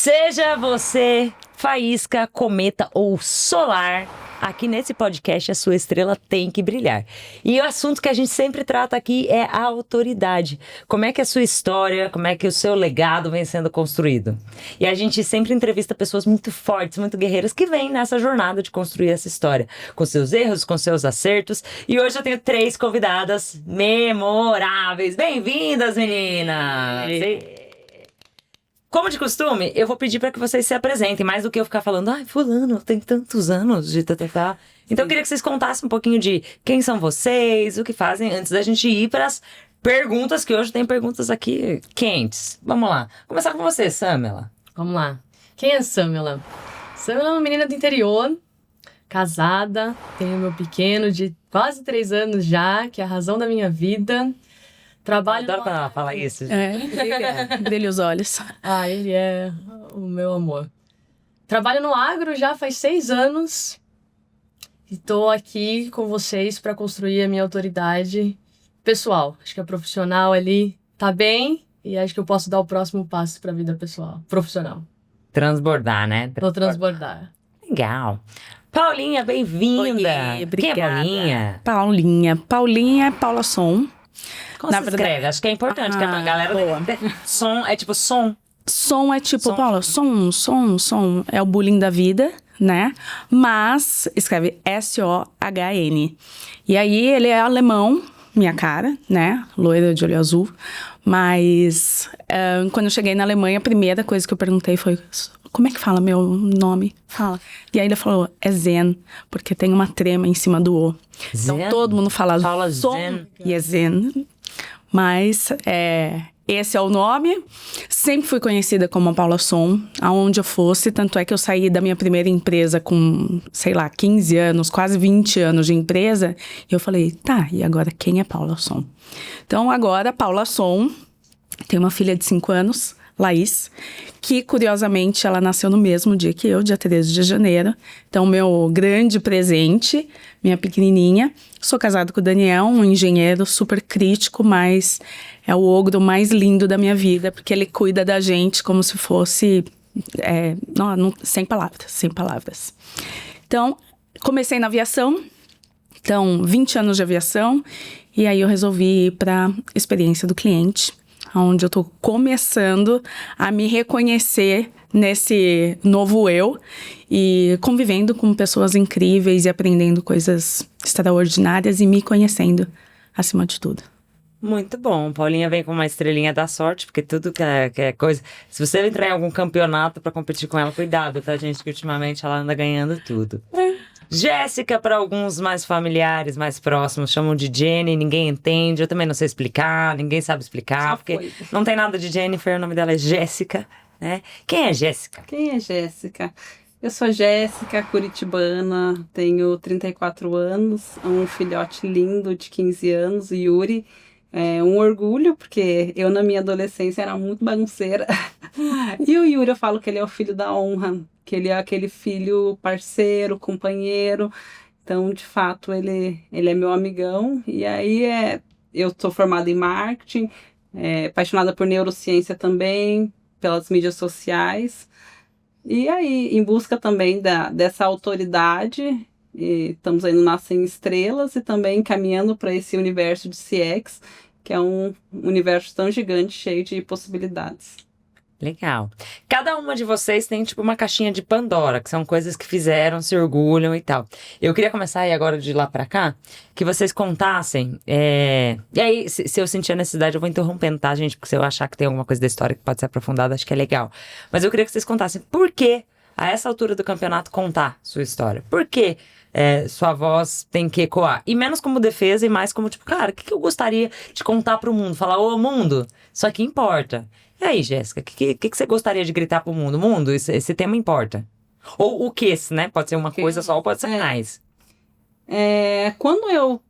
Seja você faísca, cometa ou solar, aqui nesse podcast a sua estrela tem que brilhar. E o assunto que a gente sempre trata aqui é a autoridade. Como é que a sua história, como é que o seu legado vem sendo construído? E a gente sempre entrevista pessoas muito fortes, muito guerreiras, que vêm nessa jornada de construir essa história, com seus erros, com seus acertos. E hoje eu tenho 3 convidadas memoráveis. Bem-vindas, meninas! Como de costume, eu vou pedir para que vocês se apresentem, mais do que eu ficar falando, fulano tem tantos anos de TTK. Então eu queria que vocês contassem um pouquinho de quem são vocês, o que fazem, antes da gente ir para as perguntas, que hoje tem perguntas aqui quentes. Vamos lá. Começar com você, Samela. Vamos lá. Quem é Samela? Samela é uma menina do interior, casada, tenho meu pequeno de quase 3 anos já, que é a razão da minha vida. Trabalho. Adoro quando ela fala isso. Brilha os olhos. Ele é o meu amor. Trabalho no agro já faz 6 anos. E tô aqui com vocês para construir a minha autoridade pessoal. Acho que a profissional ali tá bem e acho que eu posso dar o próximo passo para a vida pessoal, profissional. Transbordar, né? Vou transbordar. Legal. Paulinha, bem-vinda. Oi, Quem é obrigada. Paulinha? Paulinha é Paula Som. Como se escreve? Acho que é importante, que a galera... Som é tipo som. Som é tipo, Som. Paula, som. É o bullying da vida, né? Mas escreve S-O-H-N. E aí ele é alemão, minha cara, né? Loira de olho azul. Mas quando eu cheguei na Alemanha, a primeira coisa que eu perguntei foi... Como é que fala meu nome? Fala. E aí ele falou, é Zen, porque tem uma trema em cima do O. Zen? Então todo mundo fala som Zen. e é Zen. Mas esse é o nome. Sempre fui conhecida como a Paula Som, aonde eu fosse. Tanto é que eu saí da minha primeira empresa com, 15 anos, quase 20 anos de empresa. E eu falei, tá, e agora quem é Paula Som? Então agora, Paula Som tem uma filha de 5 anos, Laís, que curiosamente ela nasceu no mesmo dia que eu, dia 13 de janeiro. Então, meu grande presente, minha pequenininha. Sou casada com o Daniel, um engenheiro super crítico, mas é o ogro mais lindo da minha vida, porque ele cuida da gente como se fosse... sem palavras. Então, comecei na aviação. Então, 20 anos de aviação. E aí eu resolvi ir para a experiência do cliente, onde eu tô começando a me reconhecer nesse novo eu e convivendo com pessoas incríveis e aprendendo coisas extraordinárias e me conhecendo acima de tudo. Muito bom. Paulinha vem com uma estrelinha da sorte, porque tudo que é coisa... Se você entrar em algum campeonato pra competir com ela, cuidado, tá, gente? Que ultimamente ela anda ganhando tudo. Jéssica, para alguns mais familiares, mais próximos, chamam de Jenny, ninguém entende, eu também não sei explicar, ninguém sabe explicar, porque não tem nada de Jennifer, o nome dela é Jéssica, né? Quem é Jéssica? Quem é Jéssica? Eu sou Jéssica, curitibana, tenho 34 anos, um filhote lindo de 15 anos, Yuri. É um orgulho, porque eu na minha adolescência era muito bagunceira. E o Yuri, eu falo que ele é o filho da honra, que ele é aquele filho parceiro, companheiro. Então, de fato, ele é meu amigão. E aí, eu sou formada em marketing, apaixonada por neurociência também, pelas mídias sociais. E aí, em busca também dessa autoridade, e estamos aí no Nascem Estrelas e também caminhando para esse universo de CX, que é um universo tão gigante, cheio de possibilidades. Legal. Cada uma de vocês tem, tipo, uma caixinha de Pandora, que são coisas que fizeram, se orgulham e tal. Eu queria começar aí agora de lá pra cá, que vocês contassem, e aí, se eu sentir a necessidade, eu vou interrompendo, tá, gente? Porque se eu achar que tem alguma coisa da história que pode ser aprofundada, acho que é legal. Mas eu queria que vocês contassem por que, a essa altura do campeonato, contar sua história. Por que sua voz tem que ecoar? E menos como defesa e mais como, tipo, cara, o que eu gostaria de contar pro mundo? Falar, ô, mundo, isso aqui importa. E aí, Jéssica, o que você gostaria de gritar pro mundo? Mundo, esse tema importa. Ou o que, né? Pode ser uma coisa só ou pode ser mais. Quando eu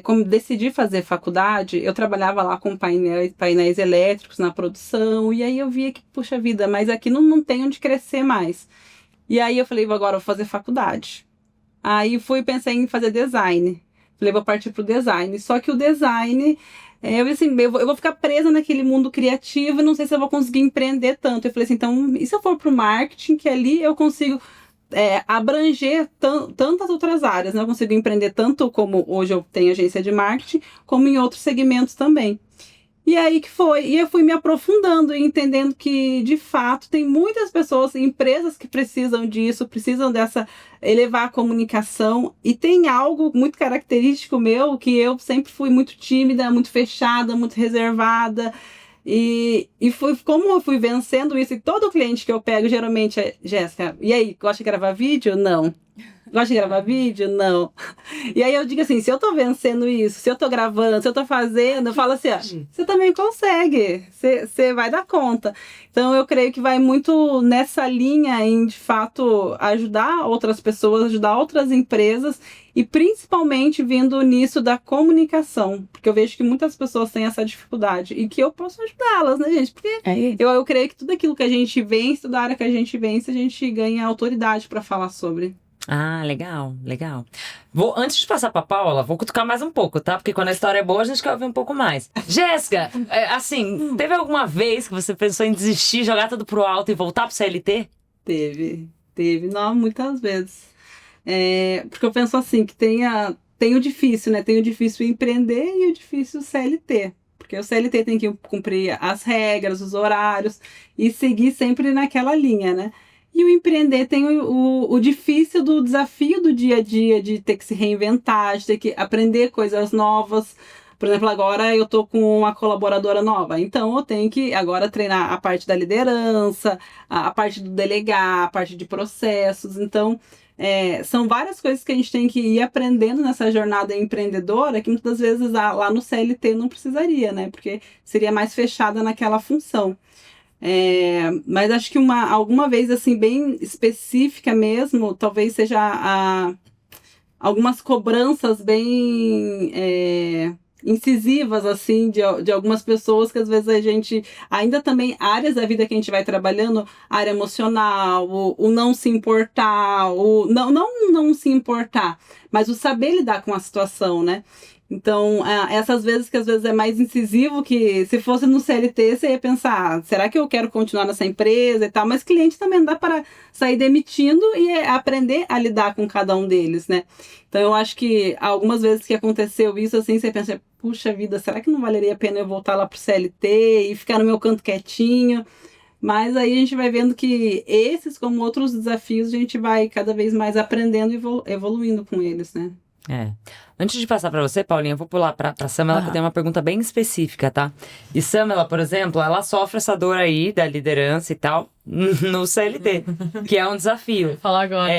como decidi fazer faculdade, eu trabalhava lá com painéis elétricos na produção, e aí eu via que, puxa vida, mas aqui não tem onde crescer mais. E aí eu falei, agora eu vou fazer faculdade. Aí pensei em fazer design. Falei, vou partir pro design. Só que o design Eu assim, eu vou ficar presa naquele mundo criativo e não sei se eu vou conseguir empreender tanto. Eu falei assim, então, e se eu for pro marketing, que ali eu consigo abranger tantas outras áreas, né? Eu consigo empreender tanto como hoje eu tenho agência de marketing, como em outros segmentos também. E aí que foi, e eu fui me aprofundando e entendendo que, de fato, tem muitas pessoas, empresas que precisam disso, precisam elevar a comunicação, e tem algo muito característico meu, que eu sempre fui muito tímida, muito fechada, muito reservada, e como eu fui vencendo isso, e todo cliente que eu pego, geralmente é, Jéssica, e aí, gosta de gravar vídeo? Não. Gosta de gravar vídeo? Não. E aí eu digo assim, se eu tô vencendo isso, se eu tô gravando, se eu tô fazendo, eu falo assim, ó, você também consegue, você vai dar conta. Então eu creio que vai muito nessa linha em, de fato, ajudar outras pessoas, ajudar outras empresas e principalmente vindo nisso da comunicação, porque eu vejo que muitas pessoas têm essa dificuldade e que eu posso ajudá-las, né, gente? Porque eu creio que tudo aquilo que a gente vence, toda área que a gente vence, a gente ganha autoridade para falar sobre. Ah, legal, legal. Antes de passar pra Paula, vou cutucar mais um pouco, tá? Porque quando a história é boa, a gente quer ouvir um pouco mais. Jéssica, assim, teve alguma vez que você pensou em desistir, jogar tudo pro alto e voltar pro CLT? Teve, não, muitas vezes. Porque eu penso assim, que tem o difícil, né? Tem o difícil empreender e o difícil CLT. Porque o CLT tem que cumprir as regras, os horários e seguir sempre naquela linha, né? E o empreender tem o difícil do desafio do dia a dia, de ter que se reinventar, de ter que aprender coisas novas. Por exemplo, agora eu tô com uma colaboradora nova, então eu tenho que agora treinar a parte da liderança, a parte do delegar, a parte de processos. Então, são várias coisas que a gente tem que ir aprendendo nessa jornada empreendedora, que muitas vezes lá no CLT não precisaria, né? Porque seria mais fechada naquela função. Mas acho que alguma vez assim bem específica mesmo, talvez seja algumas cobranças bem incisivas assim de algumas pessoas, que às vezes a gente ainda também, áreas da vida que a gente vai trabalhando, área emocional, o não se importar, o não se importar, mas o saber lidar com a situação, né? Então, essas vezes que às vezes é mais incisivo, que se fosse no CLT, você ia pensar, será que eu quero continuar nessa empresa e tal? Mas cliente também não dá para sair demitindo e aprender a lidar com cada um deles, né? Então, eu acho que algumas vezes que aconteceu isso, assim, você pensa, puxa vida, será que não valeria a pena eu voltar lá pro CLT e ficar no meu canto quietinho? Mas aí a gente vai vendo que esses, como outros desafios, a gente vai cada vez mais aprendendo e evoluindo com eles, né? Antes de passar pra você, Paulinha, eu vou pular pra Samela, que tem uma pergunta bem específica, tá? E Samela, por exemplo, ela sofre essa dor aí da liderança e tal no CLT, que é um desafio. Vou falar agora.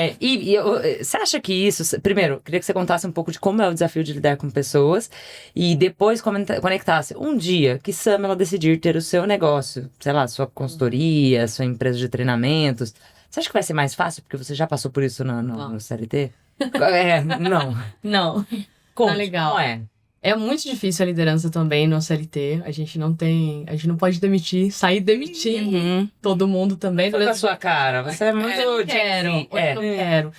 Você acha que isso... Primeiro, queria que você contasse um pouco de como é o desafio de lidar com pessoas e depois conectasse um dia que Samela decidir ter o seu negócio, sei lá, sua consultoria, sua empresa de treinamentos. Você acha que vai ser mais fácil porque você já passou por isso no CLT? Não. Não. Conte, Tá legal. não é? É muito difícil a liderança também no CLT. A gente não pode sair demitindo todo mundo também. Foi com a sua cara. Você é muito... Eu não quero.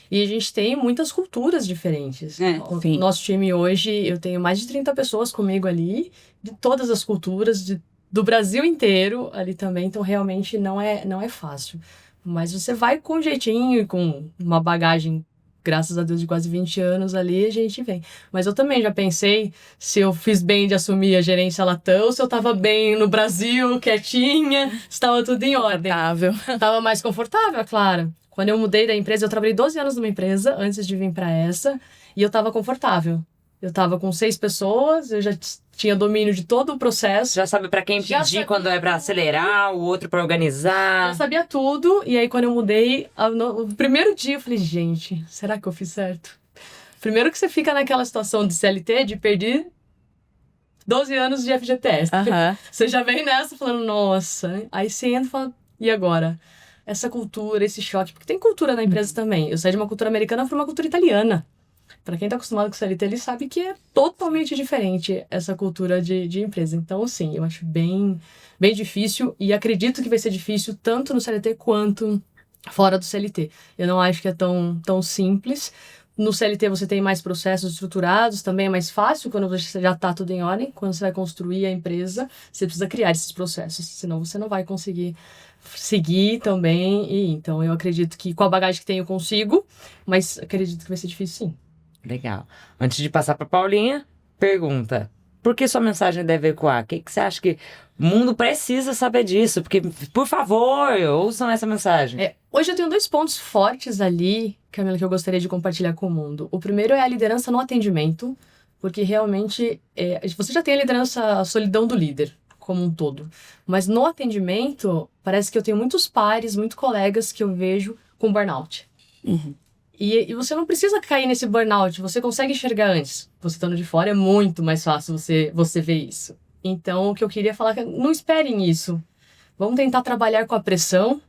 E a gente tem muitas culturas diferentes. Nosso time hoje, eu tenho mais de 30 pessoas comigo ali, de todas as culturas, do Brasil inteiro ali também. Então, realmente, não é fácil. Mas você vai com um jeitinho e com uma bagagem, graças a Deus, de quase 20 anos ali, a gente vem. Mas eu também já pensei se eu fiz bem de assumir a gerência Latam, se eu tava bem no Brasil, quietinha, se estava tudo em ordem. Tava mais confortável, claro. Quando eu mudei da empresa, eu trabalhei 12 anos numa empresa antes de vir para essa, e eu tava confortável. Eu tava com 6 pessoas, eu já tinha domínio de todo o processo. Já sabe pra quem pedir quando é pra acelerar, o outro pra organizar. Eu sabia tudo, e aí quando eu mudei, no primeiro dia eu falei, gente, será que eu fiz certo? Primeiro que você fica naquela situação de CLT, de perder 12 anos de FGTS. Você já vem nessa falando, nossa. Aí você entra e fala, e agora? Essa cultura, esse choque, porque tem cultura na empresa também. Eu saí de uma cultura americana para uma cultura italiana. Para quem tá acostumado com o CLT, ele sabe que é totalmente diferente essa cultura de empresa. Então, sim, eu acho bem, bem difícil e acredito que vai ser difícil tanto no CLT quanto fora do CLT. Eu não acho que é tão simples. No CLT você tem mais processos estruturados, também é mais fácil quando você já está tudo em ordem. Quando você vai construir a empresa, você precisa criar esses processos, senão você não vai conseguir seguir também. E então eu acredito que com a bagagem que tenho eu consigo, mas acredito que vai ser difícil sim. Legal. Antes de passar para Paulinha, pergunta: por que sua mensagem deve ecoar? O que você acha que o mundo precisa saber disso? Porque, por favor, ouçam essa mensagem. Hoje eu tenho 2 pontos fortes ali, Camila, que eu gostaria de compartilhar com o mundo. O primeiro é a liderança no atendimento, porque realmente você já tem a liderança, a solidão do líder como um todo. Mas no atendimento, parece que eu tenho muitos pares, muitos colegas que eu vejo com burnout. Uhum. E você não precisa cair nesse burnout, você consegue enxergar antes. Você estando de fora é muito mais fácil você ver isso. Então, o que eu queria falar é que não esperem isso. Vamos tentar trabalhar com a pressão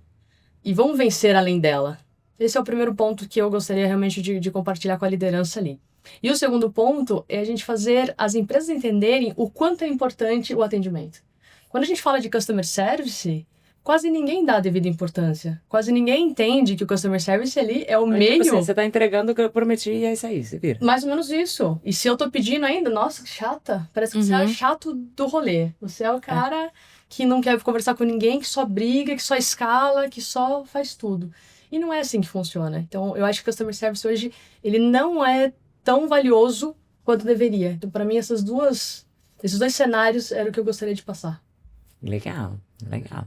e vamos vencer além dela. Esse é o primeiro ponto que eu gostaria realmente de compartilhar com a liderança ali. E o segundo ponto é a gente fazer as empresas entenderem o quanto é importante o atendimento. Quando a gente fala de customer service, quase ninguém dá a devida importância. Quase ninguém entende que o customer service ali é o meio... Tipo assim, você tá entregando o que eu prometi e é isso aí, você vira. Mais ou menos isso. E se eu tô pedindo ainda, nossa, que chata. Parece que você é o chato do rolê. Você é o cara que não quer conversar com ninguém, que só briga, que só escala, que só faz tudo. E não é assim que funciona. Então, eu acho que o customer service hoje, ele não é tão valioso quanto deveria. Então, para mim, esses dois cenários eram o que eu gostaria de passar. Legal, legal.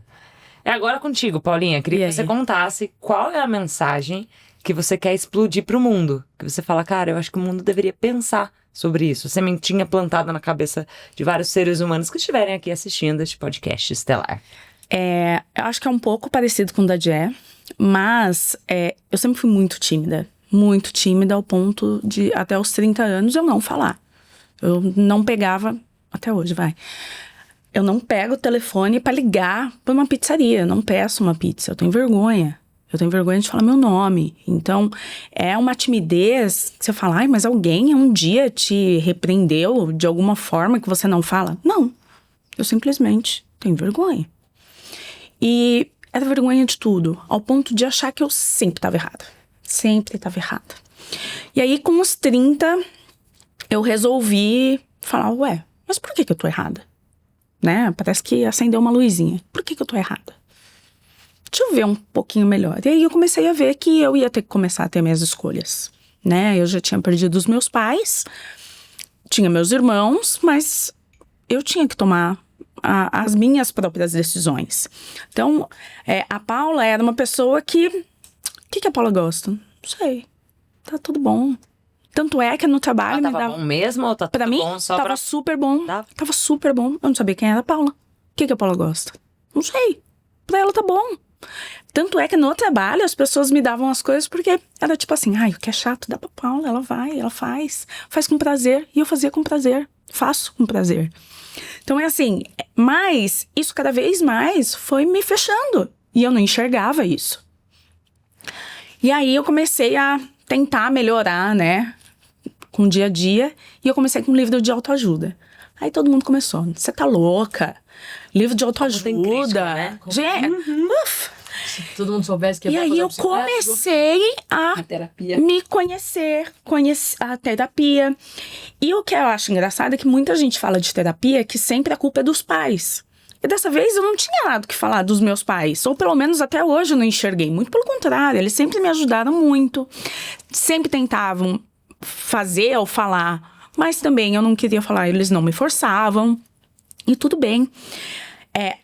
É agora contigo, Paulinha. Queria que você contasse qual é a mensagem que você quer explodir pro mundo. Que você fala, cara, eu acho que o mundo deveria pensar sobre isso. Sementinha plantada na cabeça de vários seres humanos que estiverem aqui assistindo este podcast estelar. Eu acho que é um pouco parecido com o da Jé, mas eu sempre fui muito tímida ao ponto de, até os 30 anos, eu não falar. Eu não pegava, até hoje, eu não pego o telefone pra ligar pra uma pizzaria, eu não peço uma pizza, eu tenho vergonha. Eu tenho vergonha de falar meu nome. Então, é uma timidez que você fala, ai, mas alguém um dia te repreendeu de alguma forma que você não fala? Não, eu simplesmente tenho vergonha. E era vergonha de tudo, ao ponto de achar que eu sempre estava errada. Sempre estava errada. E aí, com os 30, eu resolvi falar, mas por que eu tô errada? Né? Parece que acendeu uma luzinha. Por que eu tô errada? Deixa eu ver um pouquinho melhor. E aí eu comecei a ver que eu ia ter que começar a ter minhas escolhas. Né? Eu já tinha perdido os meus pais, tinha meus irmãos, mas eu tinha que tomar as minhas próprias decisões. Então, a Paula era uma pessoa que... O que a Paula gosta? Não sei. Tá tudo bom. Tanto é que no trabalho me dava... Tava bom mesmo ou tá tudo pra mim, bom só tava super bom. Tá. Tava super bom. Eu não sabia quem era a Paula. O que a Paula gosta? Não sei. Pra ela tá bom. Tanto é que no trabalho as pessoas me davam as coisas porque era tipo assim, o que é chato dá pra Paula, ela vai, ela faz com prazer. E eu fazia com prazer. Faço com prazer. Então é assim, mas isso cada vez mais foi me fechando. E eu não enxergava isso. E aí eu comecei a tentar melhorar, né? Com o dia a dia. E eu comecei com um livro de autoajuda. Aí todo mundo começou, você tá louca? Livro de autoajuda. Né? Se todo mundo soubesse que... E aí eu comecei a terapia. me conhecer a terapia. E o que eu acho engraçado é que muita gente fala de terapia que sempre a culpa é dos pais. E dessa vez eu não tinha nada que falar dos meus pais. Ou pelo menos até hoje eu não enxerguei. Muito pelo contrário, eles sempre me ajudaram muito. Sempre tentavam fazer ou falar. Mas também eu não queria falar, eles não me forçavam. E tudo bem.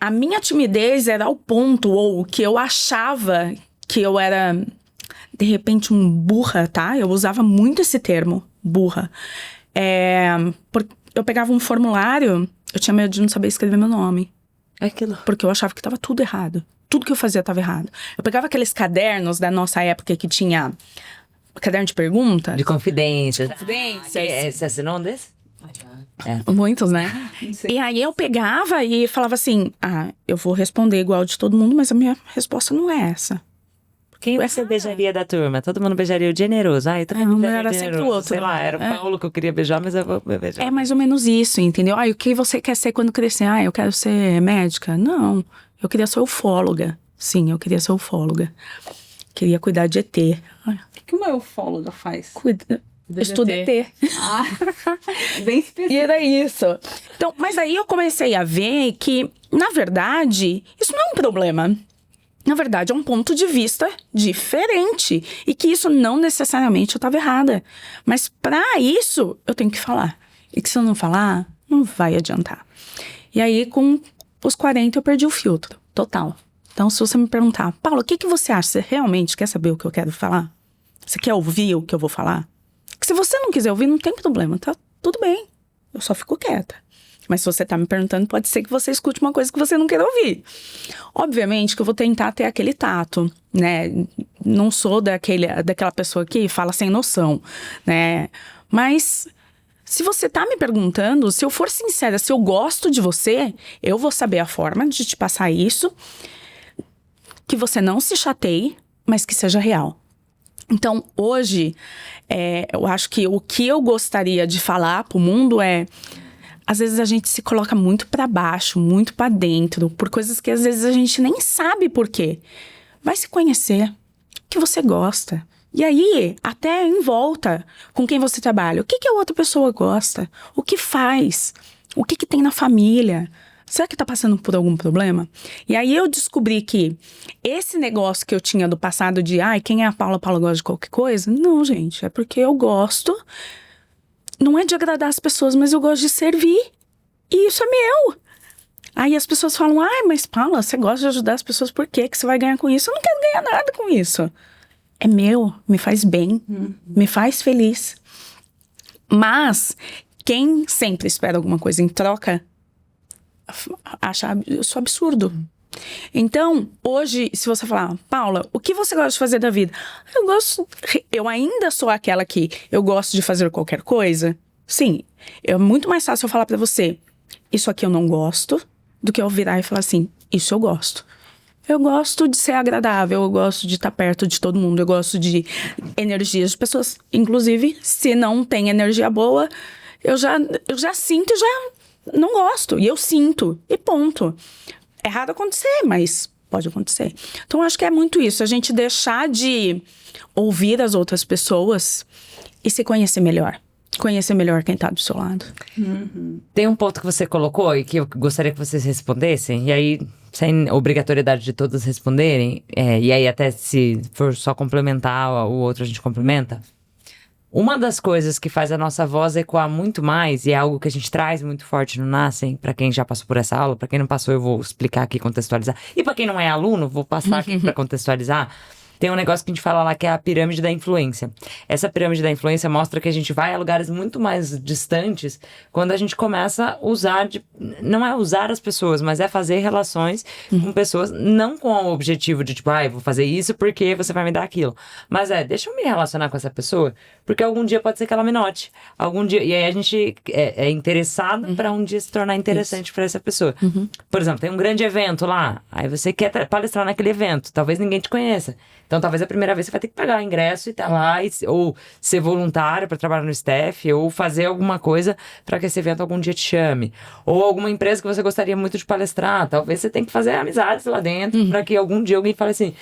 A minha timidez era ao ponto, ou que eu achava que eu era, de repente, burra, tá? Eu usava muito esse termo, burra. Porque eu pegava um formulário, eu tinha medo de não saber escrever meu nome. Aquilo. Porque eu achava que tava tudo errado. Tudo que eu fazia tava errado. Eu pegava aqueles cadernos da nossa época que tinha caderno de pergunta. De confidência. Confidências. Você assinou um desse? Muitos, né? E aí eu pegava e falava assim, eu vou responder igual de todo mundo, mas a minha resposta não é essa. Quem você beijaria da turma? Todo mundo beijaria o generoso. Não, era sempre o outro. Sei lá, era o Paulo que eu queria beijar, mas eu vou beijar. É mais ou menos isso, entendeu? O que você quer ser quando crescer? Eu quero ser médica? Não, eu queria ser ufóloga. Sim, eu queria ser ufóloga. Queria cuidar de ET. O que uma ufóloga faz? Estuda ET. Ah, bem específico. E era isso. Então, mas aí eu comecei a ver que, na verdade, isso não é um problema. Na verdade, é um ponto de vista diferente. E que isso não necessariamente eu estava errada. Mas para isso, eu tenho que falar. E que se eu não falar, não vai adiantar. E aí, com os 40, eu perdi o filtro. Total. Então, se você me perguntar, Paula, o que você acha? Você realmente quer saber o que eu quero falar? Você quer ouvir o que eu vou falar? Porque se você não quiser ouvir, não tem problema, tá tudo bem. Eu só fico quieta. Mas se você tá me perguntando, pode ser que você escute uma coisa que você não queira ouvir. Obviamente que eu vou tentar ter aquele tato, né? Não sou daquela pessoa que fala sem noção, né? Mas se você tá me perguntando, se eu for sincera, se eu gosto de você, eu vou saber a forma de te passar isso, que você não se chateie, mas que seja real. Então, hoje, eu acho que o que eu gostaria de falar pro mundo é... Às vezes a gente se coloca muito pra baixo, muito pra dentro, por coisas que às vezes a gente nem sabe por quê. Vai se conhecer, o que você gosta. E aí, até em volta, com quem você trabalha, o que a outra pessoa gosta? O que faz? O que tem na família? Será que tá passando por algum problema? E aí eu descobri que esse negócio que eu tinha do passado de quem é a Paula? A Paula gosta de qualquer coisa? Não, gente, é porque eu gosto. Não é de agradar as pessoas, mas eu gosto de servir. E isso é meu. Aí as pessoas falam, mas Paula, você gosta de ajudar as pessoas, por quê? Que você vai ganhar com isso? Eu não quero ganhar nada com isso. É meu, me faz bem, me faz feliz. Mas quem sempre espera alguma coisa em troca, acha isso absurdo. Então, hoje, se você falar, Paula, o que você gosta de fazer da vida? Eu ainda sou aquela que eu gosto de fazer qualquer coisa. Sim, é muito mais fácil eu falar pra você, isso aqui eu não gosto, do que eu virar e falar assim, isso eu gosto. Eu gosto de ser agradável, eu gosto de estar perto de todo mundo, eu gosto de energias de pessoas. Inclusive, se não tem energia boa, eu já sinto e já não gosto. E eu sinto, e ponto. É raro acontecer, mas pode acontecer. Então, acho que é muito isso. A gente deixar de ouvir as outras pessoas e se conhecer melhor. Conhecer melhor quem tá do seu lado. Tem um ponto que você colocou e que eu gostaria que vocês respondessem. E aí, sem obrigatoriedade de todos responderem. E aí, até se for só complementar o outro, a gente complementa. Uma das coisas que faz a nossa voz ecoar muito mais, e é algo que a gente traz muito forte no Nascem, pra quem já passou por essa aula, pra quem não passou eu vou explicar aqui, contextualizar. E pra quem não é aluno, vou passar aqui pra contextualizar. Tem um negócio que a gente fala lá que é a pirâmide da influência. Essa pirâmide da influência mostra que a gente vai a lugares muito mais distantes quando a gente começa a usar, não é usar as pessoas, mas é fazer relações com pessoas, não com o objetivo de tipo, eu vou fazer isso porque você vai me dar aquilo. Mas deixa eu me relacionar com essa pessoa, porque algum dia pode ser que ela me note. Algum dia, e aí a gente é interessado para um dia se tornar interessante para essa pessoa. Por exemplo, tem um grande evento lá, aí você quer palestrar naquele evento, talvez ninguém te conheça. Então, talvez a primeira vez você vai ter que pagar o ingresso e estar lá, ou ser voluntário para trabalhar no staff, ou fazer alguma coisa para que esse evento algum dia te chame. Ou alguma empresa que você gostaria muito de palestrar. Talvez você tenha que fazer amizades lá dentro para que algum dia alguém fale assim.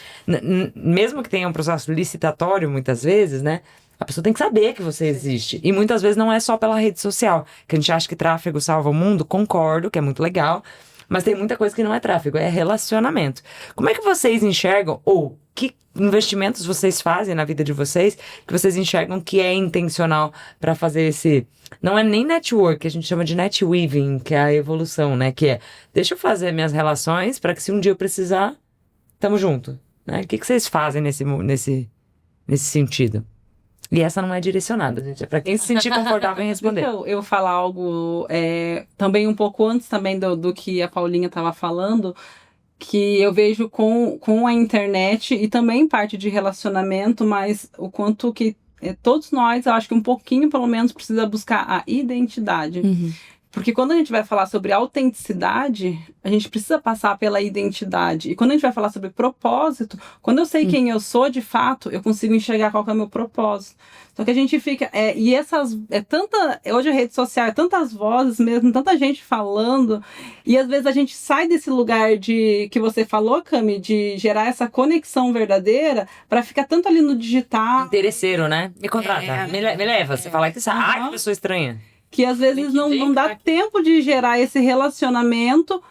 Mesmo que tenha um processo licitatório, muitas vezes, né? A pessoa tem que saber que você existe. E muitas vezes não é só pela rede social. Que a gente acha que tráfego salva o mundo. Concordo, que é muito legal. Mas tem muita coisa que não é tráfego, é relacionamento. Como é que vocês enxergam, ou que investimentos vocês fazem na vida de vocês, que vocês enxergam que é intencional para fazer esse... Não é nem network, a gente chama de netweaving, que é a evolução, né? Que é, deixa eu fazer minhas relações para que se um dia eu precisar, tamo junto. Né? O que vocês fazem nesse sentido? E essa não é direcionada, gente. É pra quem se sentir confortável em responder. Deixa eu falar algo também um pouco antes também do que a Paulinha estava falando, que eu vejo com a internet e também parte de relacionamento, mas o quanto que todos nós, eu acho que um pouquinho pelo menos precisa buscar a identidade. Porque quando a gente vai falar sobre autenticidade, a gente precisa passar pela identidade. E quando a gente vai falar sobre propósito, quando eu sei quem eu sou de fato, eu consigo enxergar qual que é o meu propósito. Só que a gente fica... e essas... hoje a rede social é tantas vozes mesmo, tanta gente falando, e às vezes a gente sai desse lugar de que você falou, Cami, de gerar essa conexão verdadeira para ficar tanto ali no digital. Interesseiro, né? Me contrata, me leva. Você fala que ai, que pessoa estranha. Que às vezes não dá tempo de gerar esse relacionamento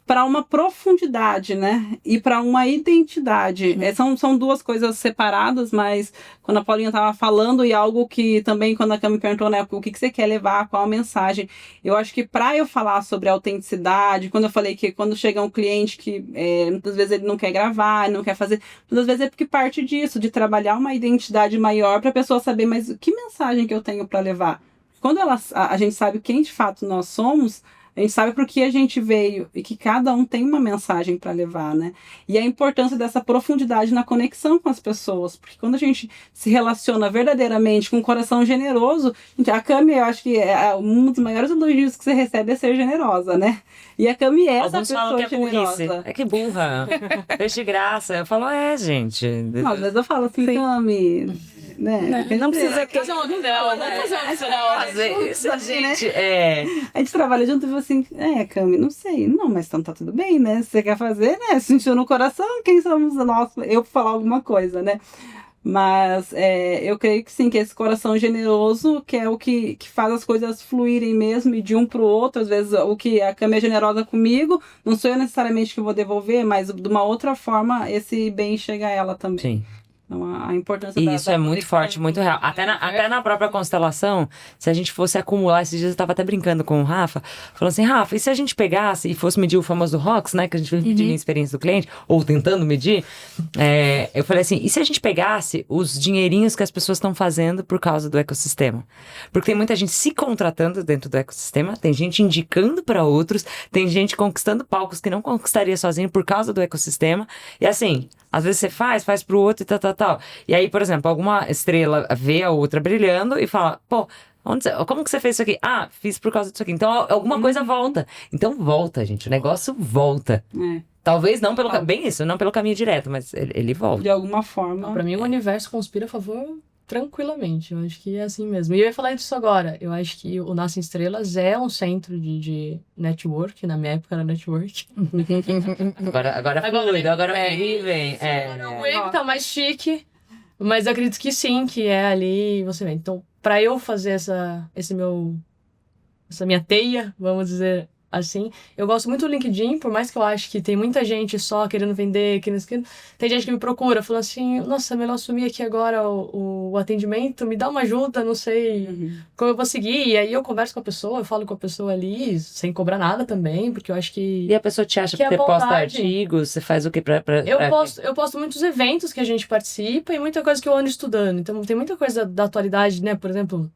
para uma profundidade, né? E para uma identidade. São duas coisas separadas, mas quando a Paulinha estava falando, e algo que também, quando a Cami perguntou, né, o que você quer levar, qual a mensagem, eu acho que para eu falar sobre autenticidade, quando eu falei que quando chega um cliente que muitas vezes ele não quer gravar, não quer fazer, muitas vezes é porque parte disso, de trabalhar uma identidade maior para a pessoa saber, mas que mensagem que eu tenho para levar? Quando a gente sabe quem de fato nós somos, a gente sabe por que a gente veio e que cada um tem uma mensagem para levar, né? E a importância dessa profundidade na conexão com as pessoas, porque quando a gente se relaciona verdadeiramente com um coração generoso, a Cami, eu acho que um dos maiores elogios que você recebe é ser generosa, né? E a Cami é essa pessoa que é generosa. É que burra. Fez de graça. Eu falo, gente. Não, às vezes eu falo assim, Cami... Né? Não precisa fazer uma novela, né? Fazer isso, gente. A gente trabalha junto e fala assim, Cami, não sei. Não, mas então tá tudo bem, né? Se você quer fazer, né? Sentiu no coração, quem somos nós? Eu falar alguma coisa, né? Mas eu creio que sim, que esse coração generoso, que é o que faz as coisas fluírem mesmo, e de um pro outro. Às vezes o que a Cami é generosa comigo, não sou eu necessariamente que vou devolver, mas de uma outra forma esse bem chega a ela também. Sim. Então, a importância isso é muito forte, muito real. Até na própria constelação, se a gente fosse acumular, esses dias eu estava até brincando com o Rafa, falando assim, Rafa, e se a gente pegasse e fosse medir o famoso ROX, né, que a gente vai medir a experiência do cliente, ou tentando medir, eu falei assim, e se a gente pegasse os dinheirinhos que as pessoas estão fazendo por causa do ecossistema? Porque tem muita gente se contratando dentro do ecossistema, tem gente indicando para outros, tem gente conquistando palcos que não conquistaria sozinho por causa do ecossistema, e assim... Às vezes você faz pro outro e tal. E aí, por exemplo, alguma estrela vê a outra brilhando e fala, pô, como que você fez isso aqui? Ah, fiz por causa disso aqui. Então, alguma coisa volta. Então, volta, gente. O negócio volta. Talvez não pelo... Bem isso, não pelo caminho direto, mas ele volta. De alguma forma. Pra mim, o universo conspira a favor... tranquilamente, eu acho que é assim mesmo. E eu ia falar disso agora, eu acho que o Nascem Estrelas é um centro de network, na minha época era network. Agora é fluido, agora vem. O Wave tá mais chique, mas eu acredito que sim, que é ali, você vê. Então, pra eu fazer essa minha teia, vamos dizer assim, eu gosto muito do LinkedIn, por mais que eu acho que tem muita gente só querendo vender, tem gente que me procura, falando assim, nossa, é melhor assumir aqui agora o atendimento, me dá uma ajuda, não sei como eu vou seguir, e aí eu converso com a pessoa, eu falo com a pessoa ali, sem cobrar nada também, porque eu acho que... E a pessoa te acha que você posta artigos, você faz o que pra... Eu posto muitos eventos que a gente participa e muita coisa que eu ando estudando, então tem muita coisa da atualidade, né, por exemplo...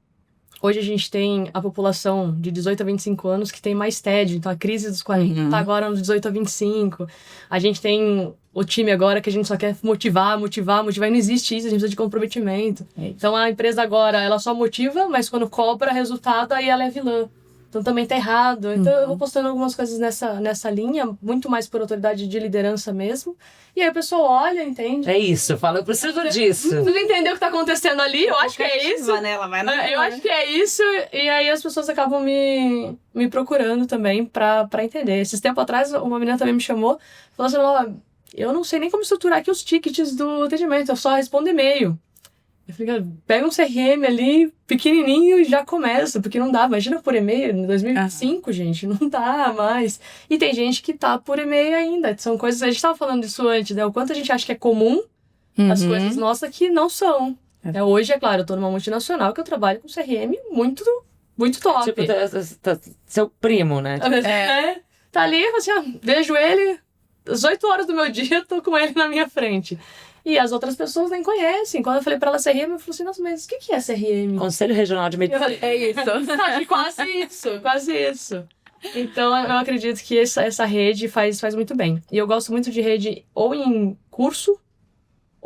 Hoje a gente tem a população de 18 a 25 anos que tem mais TED, então a crise dos 40 tá agora nos 18 a 25. A gente tem o time agora que a gente só quer motivar, e não existe isso, a gente precisa de comprometimento. Então a empresa agora, ela só motiva, mas quando cobra resultado, aí ela é vilã. Então também tá errado. Então eu vou postando algumas coisas nessa linha, muito mais por autoridade de liderança mesmo. E aí o pessoal olha, entende? É isso, fala, eu preciso disso. Precisa entender o que tá acontecendo ali, eu acho que é isso. Né? Ela vai eu acho que é isso, e aí as pessoas acabam me procurando também pra entender. Esses tempos atrás, uma menina também me chamou, falou assim, ó, eu não sei nem como estruturar aqui os tickets do atendimento, eu só respondo e-mail. Eu falei, pega um CRM ali, pequenininho, e já começa, porque não dá. Imagina por e-mail, em 2025, gente, não dá mais. E tem gente que tá por e-mail ainda. São coisas, a gente tava falando disso antes, né? O quanto a gente acha que é comum, as coisas nossas que não são. Hoje, é claro, eu tô numa multinacional que eu trabalho com CRM muito, muito top. Tipo, seu primo, né? Tá ali, assim, vejo ele, às 8 horas do meu dia, eu tô com ele na minha frente. E as outras pessoas nem conhecem. Quando eu falei pra ela CRM, eu falei assim, nossa, mas o que é CRM? Conselho Regional de Medicina. É isso. Quase isso. Então, eu acredito que essa rede faz muito bem. E eu gosto muito de rede ou em curso,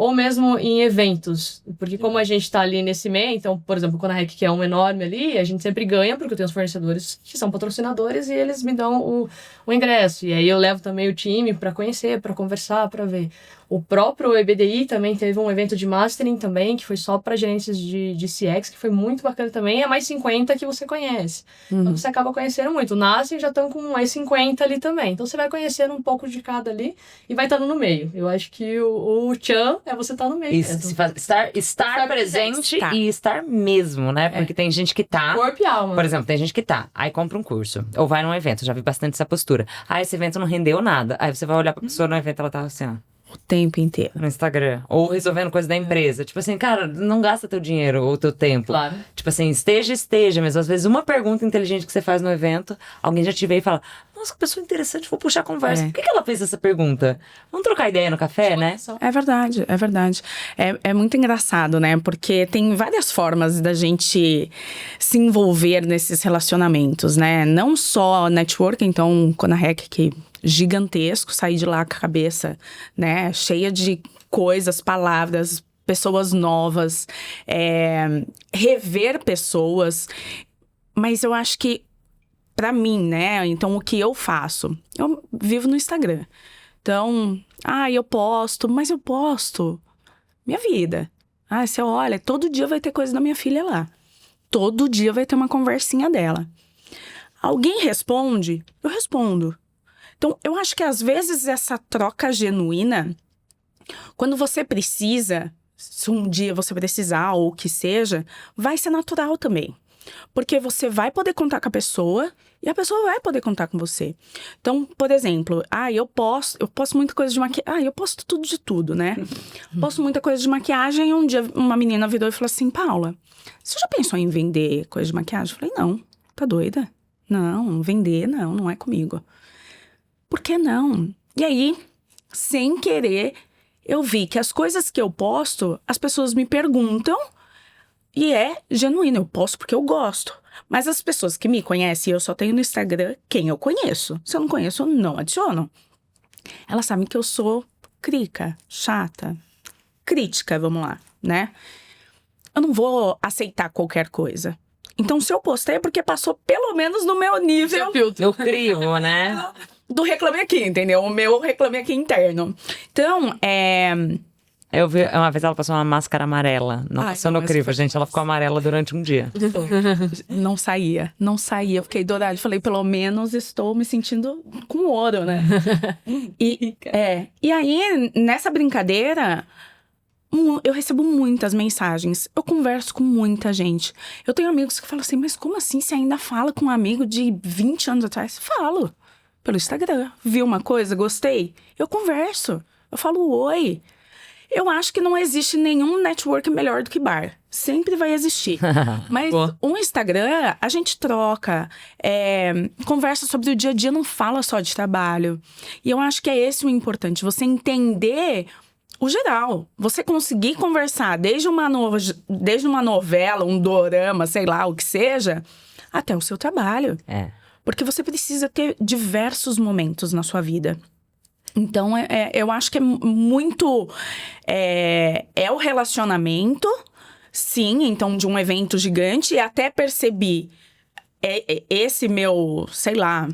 ou mesmo em eventos. Porque como a gente tá ali nesse meio, então, por exemplo, quando a REC que é um enorme ali, a gente sempre ganha, porque eu tenho os fornecedores que são patrocinadores e eles me dão o ingresso. E aí eu levo também o time para conhecer, para conversar, para ver. O próprio EBDI também teve um evento de mastering também, que foi só para gerentes de CX, que foi muito bacana também. É mais 50 que você conhece. Então você acaba conhecendo muito. O Nascem já estão com mais 50 ali também. Então você vai conhecendo um pouco de cada ali e vai estando no meio. Eu acho que o tchan é você estar no meio mesmo. Estar presente Tá. e estar mesmo, né? Porque tem gente que tá... Corpo e alma. Por exemplo, tem gente que tá, aí compra um curso, ou vai num evento, já vi bastante essa postura. Ah, esse evento não rendeu nada. Aí você vai olhar pra pessoa no evento, ela tá assim, ó, O tempo inteiro. no Instagram. Ou resolvendo coisa da empresa. Tipo assim, cara, não gasta teu dinheiro ou teu tempo. Claro. Tipo assim, esteja mesmo. Às vezes, uma pergunta inteligente que você faz no evento, alguém já te vê e fala, nossa, que pessoa interessante, vou puxar a conversa. Por que ela fez essa pergunta? Vamos trocar ideia no café, né? É verdade, é verdade. É muito engraçado, né? Porque tem várias formas da gente se envolver nesses relacionamentos, né? Não só network, então, quando a REC, que gigantesco, sair de lá com a cabeça, né? Cheia de coisas, palavras, pessoas novas, rever pessoas. Mas eu acho que, pra mim, né? Então, o que eu faço? Eu vivo no Instagram. Então, eu posto, mas eu posto minha vida. Você olha, todo dia vai ter coisa da minha filha lá. Todo dia vai ter uma conversinha dela. Alguém responde, eu respondo. Então, eu acho que às vezes essa troca genuína, quando você precisa, se um dia você precisar ou o que seja, vai ser natural também. Porque você vai poder contar com a pessoa e a pessoa vai poder contar com você. Então, por exemplo, eu posto muita coisa de maquiagem. Eu posto tudo de tudo, né? Posto muita coisa de maquiagem e um dia uma menina virou e falou assim, Paula, você já pensou em vender coisa de maquiagem? Eu falei, não, tá doida? Não, vender não é comigo. Por que não? E aí, sem querer, eu vi que as coisas que eu posto, as pessoas me perguntam e é genuíno, eu posto porque eu gosto. Mas as pessoas que me conhecem, eu só tenho no Instagram quem eu conheço. Se eu não conheço, eu não adiciono. Elas sabem que eu sou crica, chata, crítica, vamos lá, né? Eu não vou aceitar qualquer coisa. Então, se eu postei é porque passou pelo menos no meu nível Eu crivo, né? do Reclame Aqui, entendeu? O meu Reclame Aqui interno. Então, Eu vi, uma vez ela passou uma máscara amarela. Não passou no crivo, gente. Ela ficou amarela durante um dia. Não saía. Eu fiquei dourada. Falei, pelo menos estou me sentindo com ouro, né? E aí, nessa brincadeira, eu recebo muitas mensagens. Eu converso com muita gente. Eu tenho amigos que falam assim, mas como assim você ainda fala com um amigo de 20 anos atrás? Falo. Pelo Instagram. Vi uma coisa, gostei? Eu converso. Eu falo oi. Eu acho que não existe nenhum network melhor do que bar. Sempre vai existir. Mas o Instagram, a gente troca, conversa sobre o dia a dia, não fala só de trabalho. E eu acho que é esse o importante, você entender o geral. Você conseguir conversar desde uma novela, um dorama, sei lá, o que seja, até o seu trabalho. Porque você precisa ter diversos momentos na sua vida. Então, eu acho que é muito... É o relacionamento, sim, então, de um evento gigante. E até percebi esse meu, sei lá,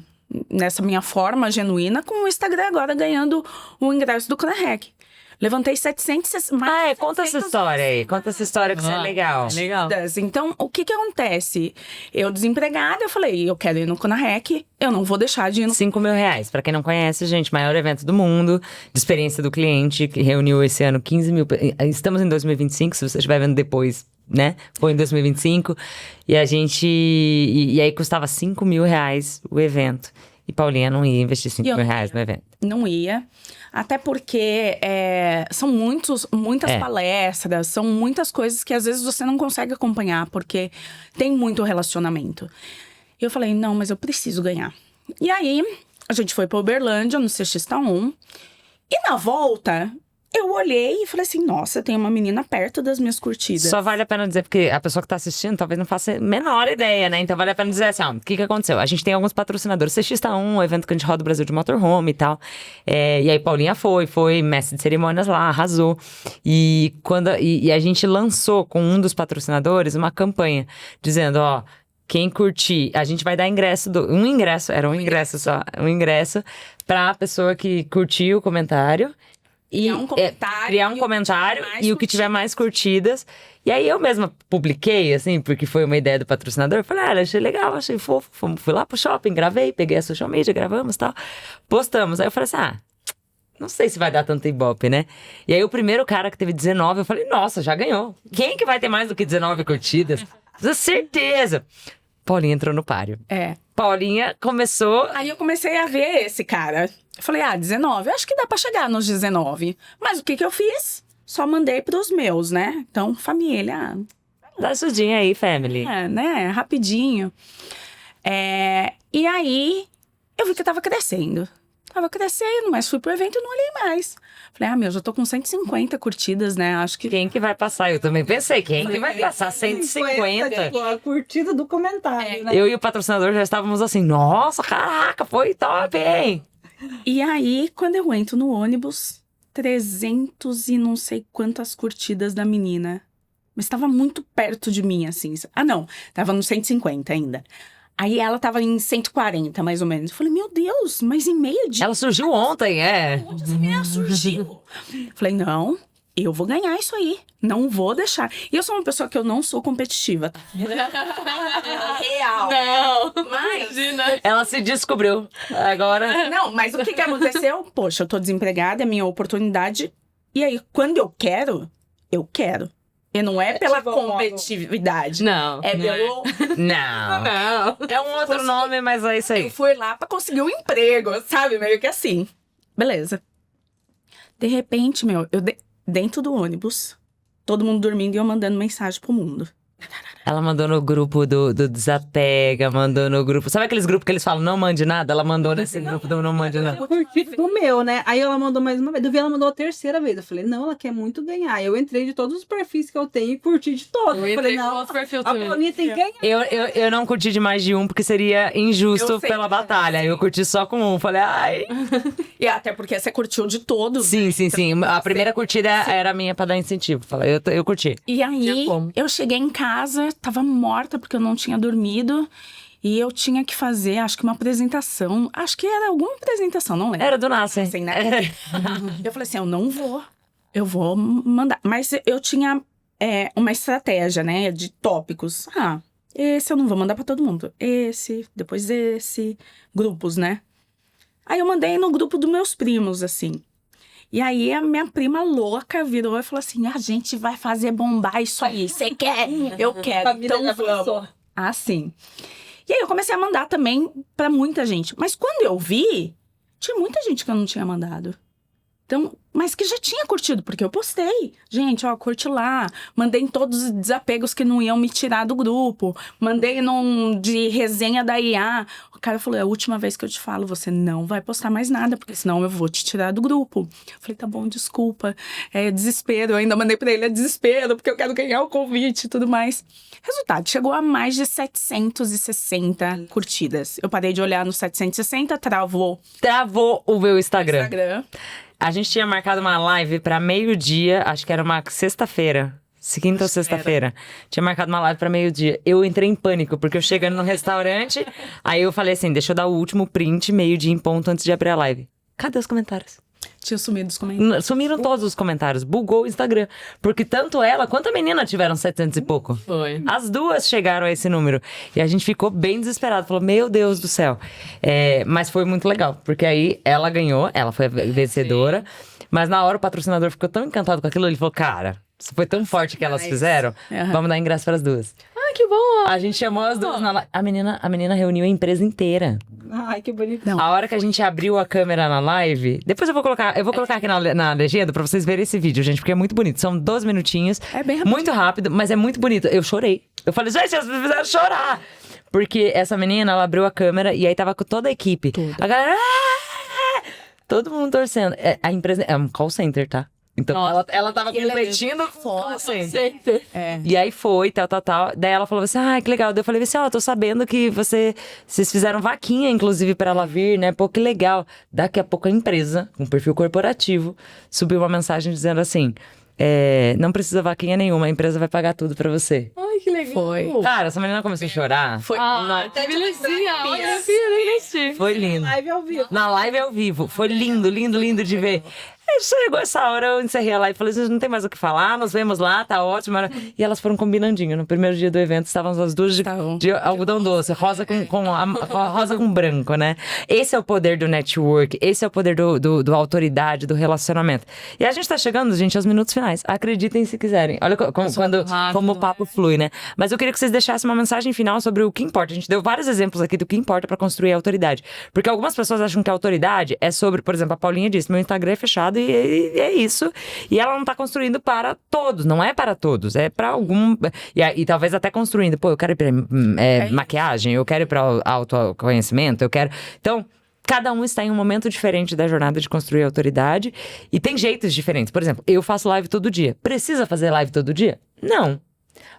nessa minha forma genuína, com o Instagram agora ganhando o ingresso do CONAREC. Levantei 760... Conta essa história aí. Conta essa história que isso é legal. Legal. Então, o que acontece? Eu desempregada, eu falei, eu quero ir no CONAREC, eu não vou deixar de ir no... R$5.000. Pra quem não conhece, gente, maior evento do mundo, de experiência do cliente, que reuniu esse ano 15 mil... Estamos em 2025, se você estiver vendo depois, né? Foi em 2025. E a gente... E aí custava R$5.000 o evento. E Paulinha não ia investir R$5.000 no evento. Não ia. Até porque são muitas palestras, são muitas coisas que às vezes você não consegue acompanhar, porque tem muito relacionamento. E eu falei, não, mas eu preciso ganhar. E aí, a gente foi pra Uberlândia, no CX Taon. E na volta, eu olhei e falei assim, nossa, tem uma menina perto das minhas curtidas. Só vale a pena dizer, porque a pessoa que tá assistindo talvez não faça a menor ideia, né? Então vale a pena dizer assim, ó, o que aconteceu? A gente tem alguns patrocinadores. CX-1, um evento que a gente roda o Brasil de Motorhome e tal. E aí Paulinha foi mestre de cerimônias lá, arrasou. E a gente lançou com um dos patrocinadores uma campanha, dizendo, ó, quem curtir, a gente vai dar um ingresso pra pessoa que curtiu o comentário. Criar um comentário e o que tiver mais curtidas. E aí eu mesma publiquei, assim, porque foi uma ideia do patrocinador. Falei, achei legal, achei fofo. Fui lá pro shopping, gravei, peguei a social media, gravamos e tal. Postamos. Aí eu falei assim, não sei se vai dar tanto ibope, né? E aí o primeiro cara que teve 19, eu falei, nossa, já ganhou. Quem que vai ter mais do que 19 curtidas? Certeza. Paulinha entrou no páreo. Paulinha começou... Aí eu comecei a ver esse cara. Eu falei, 19, eu acho que dá pra chegar nos 19. Mas o que eu fiz? Só mandei pros meus, né? Então, família... Dá ajudinha aí, family. Né? Rapidinho. E aí, eu vi que eu tava crescendo. Mas fui pro evento e não olhei mais. Falei, já tô com 150 curtidas, né? Acho que... Quem que vai passar? Eu também pensei, quem que vai passar 150? A curtida do comentário, né? Eu e o patrocinador já estávamos assim, nossa, caraca, foi top, hein? E aí, quando eu entro no ônibus, 300 e não sei quantas curtidas da menina. Mas tava muito perto de mim, assim. Não, tava no 150 ainda. Aí ela tava em 140, mais ou menos. Eu falei, meu Deus, mas em meio dia... Ela surgiu ontem, Onde essa menina surgiu? Falei, não, eu vou ganhar isso aí. Não vou deixar. E eu sou uma pessoa que eu não sou competitiva. Real. Não, Mas... imagina. Ela se descobriu. Agora... Não, mas o que aconteceu? Poxa, eu tô desempregada, é minha oportunidade. E aí, quando eu quero, eu quero. E não é pela competitividade. Não. É pelo... Não. É um outro nome, mas é isso aí. Eu fui lá pra conseguir um emprego, sabe? Meio que assim. Beleza. De repente, dentro do ônibus, todo mundo dormindo e eu mandando mensagem pro mundo. Ela mandou no grupo do Desapega, mandou no grupo... Sabe aqueles grupos que eles falam, não mande nada? Ela mandou nesse grupo do não mande nada. Eu curti do meu, né? Aí ela mandou mais uma vez. Do ela mandou a terceira vez. Eu falei, não, ela quer muito ganhar. Eu entrei de todos os perfis que eu tenho e curti de todos. Eu falei, não, a Paulinha tem que ganhar. Eu não curti de mais de um, porque seria injusto pela batalha. Eu curti só com um. Falei, ai... E até porque você curtiu de todos. Sim. A primeira curtida era minha pra dar incentivo. Falei, eu curti. E aí, eu cheguei em casa, tava morta porque eu não tinha dormido. E eu tinha que fazer, acho que uma apresentação. Acho que era alguma apresentação, não lembro. Era do Nascer. Assim, né? Eu falei assim, eu não vou. Eu vou mandar. Mas eu tinha uma estratégia, né? De tópicos. Esse eu não vou mandar pra todo mundo. Esse, depois esse. Grupos, né? Aí eu mandei no grupo dos meus primos, assim. E aí a minha prima louca virou e falou assim, a gente vai fazer bombar isso aí. Você quer? Eu quero. Então vamos. Assim. E aí eu comecei a mandar também pra muita gente. Mas quando eu vi, tinha muita gente que eu não tinha mandado. Então, mas que já tinha curtido, porque eu postei. Gente, curte lá. Mandei em todos os desapegos que não iam me tirar do grupo. Mandei de resenha da IA. O cara falou, é a última vez que eu te falo, você não vai postar mais nada, porque senão eu vou te tirar do grupo. Eu falei, tá bom, desculpa. É desespero. Eu ainda mandei pra ele, é desespero, porque eu quero ganhar o convite e tudo mais. Resultado, chegou a mais de 760 curtidas. Eu parei de olhar no 760, travou. Travou o meu Instagram. A gente tinha marcado uma live pra meio-dia, acho que era uma sexta-feira. Quinta ou sexta-feira. Tinha marcado uma live pra meio-dia. Eu entrei em pânico, porque eu chegando no restaurante, aí eu falei assim, deixa eu dar o último print, meio-dia em ponto, antes de abrir a live. Cadê os comentários? Tinha sumido os comentários. Sumiram todos os comentários. Bugou o Instagram. Porque tanto ela quanto a menina tiveram 700 e pouco. Foi. As duas chegaram a esse número. E a gente ficou bem desesperado. Falou, meu Deus do céu. Mas foi muito legal. Porque aí ela ganhou. Ela foi a vencedora. Sim. Mas na hora o patrocinador ficou tão encantado com aquilo. Ele falou, cara, isso foi tão forte que elas fizeram. Vamos dar ingresso para as duas. Que bom! A gente chamou as duas. A menina reuniu a empresa inteira. Ai, que bonito. A hora que a gente abriu a câmera na live... Depois eu vou colocar aqui na legenda pra vocês verem esse vídeo, gente, porque é muito bonito. São 12 minutinhos. É bem rápido. Muito rápido, mas é muito bonito. Eu chorei. Eu falei, gente, vocês me fizeram chorar. Porque essa menina, ela abriu a câmera e aí tava com toda a equipe. A galera... Todo mundo torcendo. A empresa é um call center, tá? Então, ela tava competindo com você. E aí foi, tal. Daí ela falou assim, que legal. Daí eu falei assim, tô sabendo que vocês fizeram vaquinha, inclusive, pra ela vir, né? Pô, que legal. Daqui a pouco a empresa, com perfil corporativo, subiu uma mensagem dizendo assim, não precisa vaquinha nenhuma, a empresa vai pagar tudo pra você. Ai, que legal. Foi. Cara, essa menina começou a chorar. Foi. Até belezinha. Olha, filha, nem assisti. Foi lindo. Live ao vivo. Na live ao vivo. Foi lindo, lindo, lindo de ver. Chegou essa hora, eu encerrei a live e falei, gente, não tem mais o que falar, nos vemos lá, tá ótimo. E elas foram combinandinho. No primeiro dia do evento, estávamos as duas de algodão doce, rosa rosa com branco, né? Esse é o poder do network, esse é o poder do autoridade, do relacionamento. E a gente tá chegando, gente, aos minutos finais. Acreditem se quiserem. Olha como o papo flui, né? Mas eu queria que vocês deixassem uma mensagem final sobre o que importa. A gente deu vários exemplos aqui do que importa pra construir a autoridade. Porque algumas pessoas acham que a autoridade é sobre, por exemplo, a Paulinha disse, meu Instagram é fechado e é isso. E ela não tá construindo para todos, não é para todos, é para algum. E talvez até construindo, eu quero ir pra maquiagem, eu quero ir pra autoconhecimento, eu quero. Então, cada um está em um momento diferente da jornada de construir a autoridade e tem jeitos diferentes. Por exemplo, eu faço live todo dia. Precisa fazer live todo dia? Não.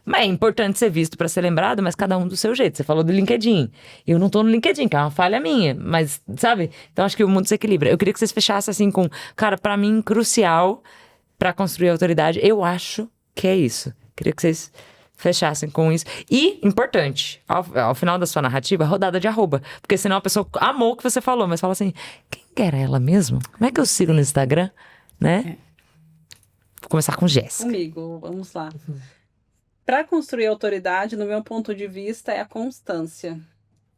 Mas é importante ser visto para ser lembrado, mas cada um do seu jeito. Você falou do LinkedIn. Eu não tô no LinkedIn, que é uma falha minha. Mas, sabe? Então, acho que o mundo se equilibra. Eu queria que vocês fechassem assim com... Cara, para mim, crucial para construir a autoridade. Eu acho que é isso. Queria que vocês fechassem com isso. E, importante, ao final da sua narrativa, rodada de arroba. Porque senão a pessoa amou o que você falou, mas fala assim, quem era ela mesmo? Como é que eu sigo no Instagram? Né? Vou começar com Jéssica. Comigo, vamos lá. Para construir autoridade, no meu ponto de vista, é a constância.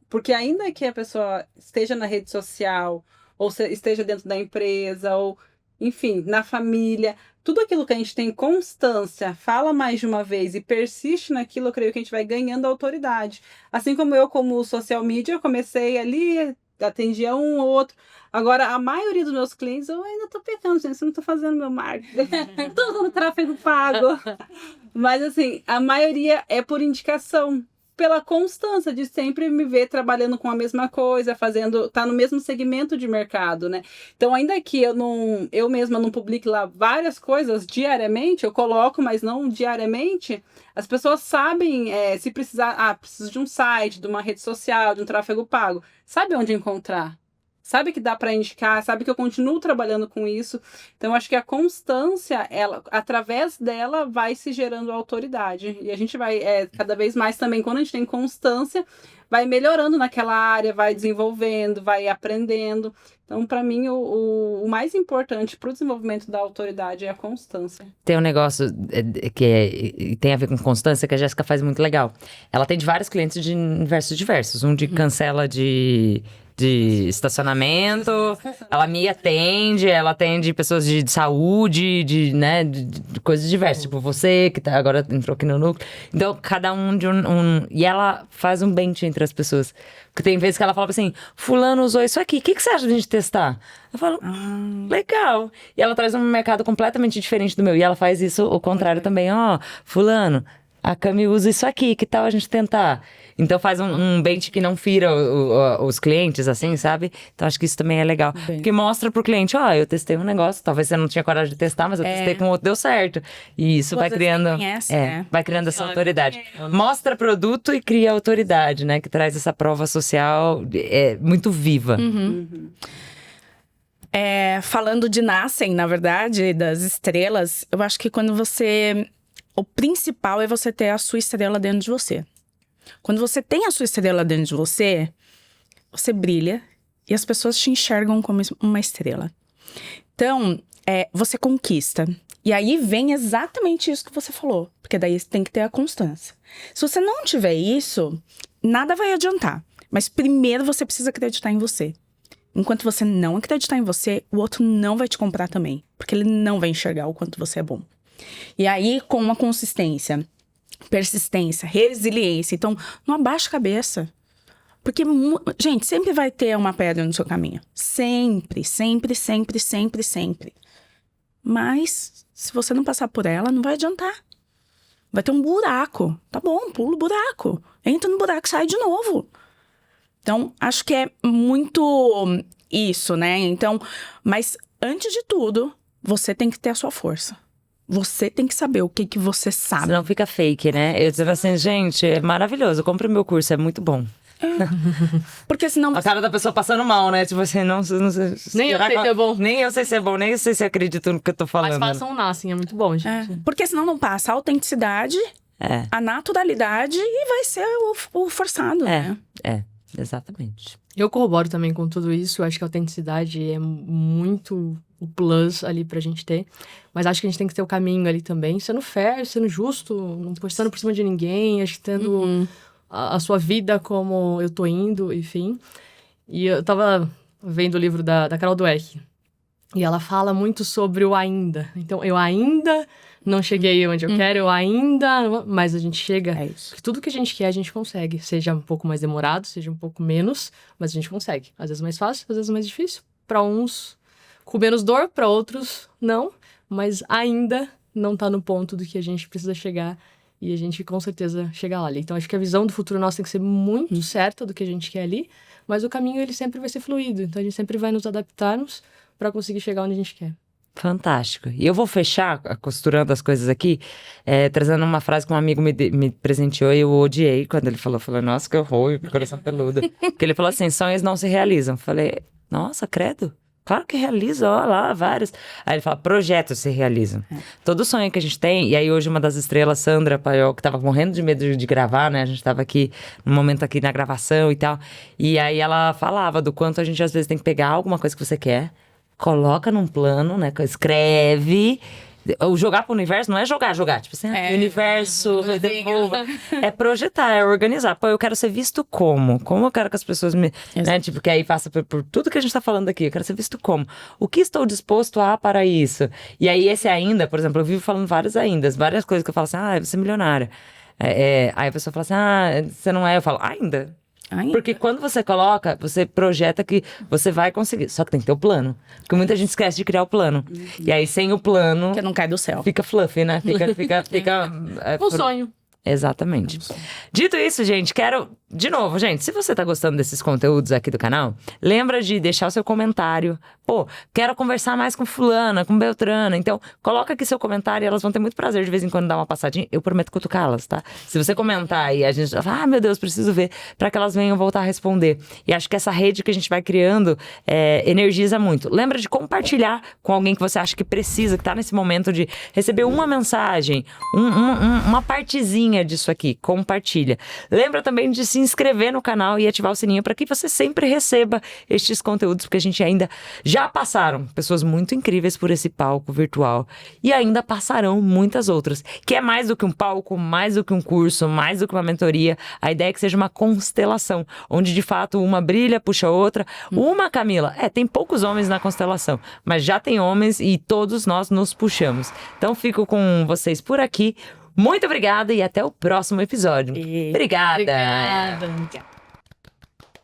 Porque ainda que a pessoa esteja na rede social, ou esteja dentro da empresa, ou, enfim, na família, tudo aquilo que a gente tem constância, fala mais de uma vez e persiste naquilo, eu creio que a gente vai ganhando autoridade. Assim como eu, como social media, eu comecei ali, atendia um ou outro. Agora, a maioria dos meus clientes, eu ainda tô pecando, gente, eu não tô fazendo meu marketing. Tô usando tráfego pago. Mas, assim, a maioria é por indicação. Pela constância de sempre me ver trabalhando com a mesma coisa, tá no mesmo segmento de mercado, né? Então, ainda que eu mesma não publique lá várias coisas diariamente, eu coloco, mas não diariamente, as pessoas sabem se precisar, preciso de um site, de uma rede social, de um tráfego pago. Sabe onde encontrar? Sabe que dá para indicar, sabe que eu continuo trabalhando com isso. Então, acho que a constância, através dela, vai se gerando autoridade. E a gente vai, cada vez mais também, quando a gente tem constância, vai melhorando naquela área, vai desenvolvendo, vai aprendendo. Então, para mim, o mais importante para o desenvolvimento da autoridade é a constância. Tem um negócio que tem a ver com constância que a Jéssica faz muito legal. Ela tem de vários clientes de universos diversos. Um de cancela de estacionamento, ela me atende, ela atende pessoas de saúde, de coisas diversas, tipo você, que agora entrou aqui no núcleo. Então, cada um de um... E ela faz um bench entre as pessoas. Porque tem vezes que ela fala assim, fulano usou isso aqui, o que você acha de a gente testar? Eu falo, legal. E ela traz um mercado completamente diferente do meu. E ela faz isso, o contrário também. Fulano, a Cami usa isso aqui, que tal a gente tentar? Então faz um bench que não fira os clientes, assim, sabe? Então acho que isso também é legal. Porque mostra pro cliente, eu testei um negócio, talvez você não tinha coragem de testar, mas eu testei com outro, deu certo. E isso vai criando, vai criando essa autoridade. Mostra produto e cria autoridade, né? Que traz essa prova social muito viva. Falando de nascem, na verdade, das estrelas, eu acho que quando você... O principal é você ter a sua estrela dentro de você. Quando você tem a sua estrela dentro de você, você brilha e as pessoas te enxergam como uma estrela. Então, você conquista. E aí vem exatamente isso que você falou. Porque daí você tem que ter a constância. Se você não tiver isso, nada vai adiantar. Mas primeiro você precisa acreditar em você. Enquanto você não acreditar em você, o outro não vai te comprar também. Porque ele não vai enxergar o quanto você é bom. E aí, com uma consistência, persistência, resiliência. Então, não abaixa a cabeça. Porque, gente, sempre vai ter uma pedra no seu caminho. Sempre, sempre, sempre, sempre, sempre. Mas, se você não passar por ela, não vai adiantar. Vai ter um buraco. Tá bom, pula o buraco. Entra no buraco e sai de novo. Então, acho que é muito isso, né? Então, mas, antes de tudo, você tem que ter a sua força. Você tem que saber o que você sabe. Senão fica fake, né? Eu dizendo assim, gente, é maravilhoso, compre meu curso, é muito bom. Porque senão... A cara da pessoa passando mal, né? Tipo assim, não sei Nem eu sei se é bom. Nem eu sei se é bom, nem eu sei se acredito no que eu tô falando. Mas façam nascem, é muito bom, gente. Porque senão não passa a autenticidade, É, a naturalidade e vai ser o forçado, né? exatamente. Eu corroboro também com tudo isso. Eu acho que a autenticidade é muito o plus ali pra gente ter. Mas acho que a gente tem que ter o caminho ali também. Sendo fair, sendo justo, não postando por cima de ninguém. Acho que tendo a sua vida como eu tô indo, enfim. E eu tava vendo o livro da Carol Dweck. E ela fala muito sobre o ainda. Então, eu ainda não cheguei onde eu quero, eu ainda... Mas a gente chega... É isso. Porque tudo que a gente quer, a gente consegue. Seja um pouco mais demorado, seja um pouco menos, mas a gente consegue. Às vezes mais fácil, às vezes mais difícil. Para uns, com menos dor, para outros, não. Mas ainda não tá no ponto do que a gente precisa chegar. E a gente, com certeza, chega lá ali. Então, acho que a visão do futuro nosso tem que ser muito certa do que a gente quer ali. Mas o caminho, ele sempre vai ser fluido. Então, a gente sempre vai nos adaptarmos para conseguir chegar onde a gente quer. Fantástico. E eu vou fechar, costurando as coisas aqui, trazendo uma frase que um amigo me presenteou e eu odiei quando ele falou. Falei, nossa, que horror, que coração peludo. Porque ele falou assim, sonhos não se realizam. Falei, nossa, credo. Claro que realiza, ó lá, vários. Aí ele fala, projetos se realizam. Todo sonho que a gente tem, e aí hoje uma das estrelas, Sandra Paiol, que tava morrendo de medo de gravar, né? A gente tava aqui, no momento aqui na gravação e tal. E aí ela falava do quanto a gente às vezes tem que pegar alguma coisa que você quer, coloca num plano, né? Escreve. O jogar pro universo não é jogar. Tipo assim, universo, devolva. É projetar, é organizar. Pô, eu quero ser visto como? Como eu quero que as pessoas me... Né? Tipo, que aí passa por tudo que a gente tá falando aqui. Eu quero ser visto como? O que estou disposto a para isso? E aí esse ainda, por exemplo, eu vivo falando várias coisas que eu falo assim, eu vou ser milionária. Aí a pessoa fala assim, você não é. Eu falo, ainda. Porque quando você coloca, você projeta que você vai conseguir. Só que tem que ter o plano. Porque muita gente esquece de criar o plano. E aí, sem o plano... Porque não cai do céu. Fica fluffy, né? Fica Um sonho. Exatamente. Dito isso, gente, quero... De novo, gente, se você tá gostando desses conteúdos aqui do canal, lembra de deixar o seu comentário. Pô, quero conversar mais com fulana, com Beltrana. Então, coloca aqui seu comentário e elas vão ter muito prazer de vez em quando dar uma passadinha. Eu prometo cutucá-las, tá? Se você comentar e a gente fala, meu Deus, preciso ver, pra que elas venham voltar a responder. E acho que essa rede que a gente vai criando energiza muito. Lembra de compartilhar com alguém que você acha que precisa, que tá nesse momento de receber uma mensagem, uma partezinha disso aqui. Compartilha. Lembra também de se inscrever no canal e ativar o sininho para que você sempre receba estes conteúdos, porque a gente ainda já passaram pessoas muito incríveis por esse palco virtual e ainda passarão muitas outras, que é mais do que um palco, mais do que um curso, mais do que uma mentoria. A ideia é que seja uma constelação, onde de fato uma brilha, puxa a outra. Uma, Camila, tem poucos homens na constelação, mas já tem homens e todos nós nos puxamos. Então fico com vocês por aqui. Muito obrigada e até o próximo episódio. Obrigada. Obrigada.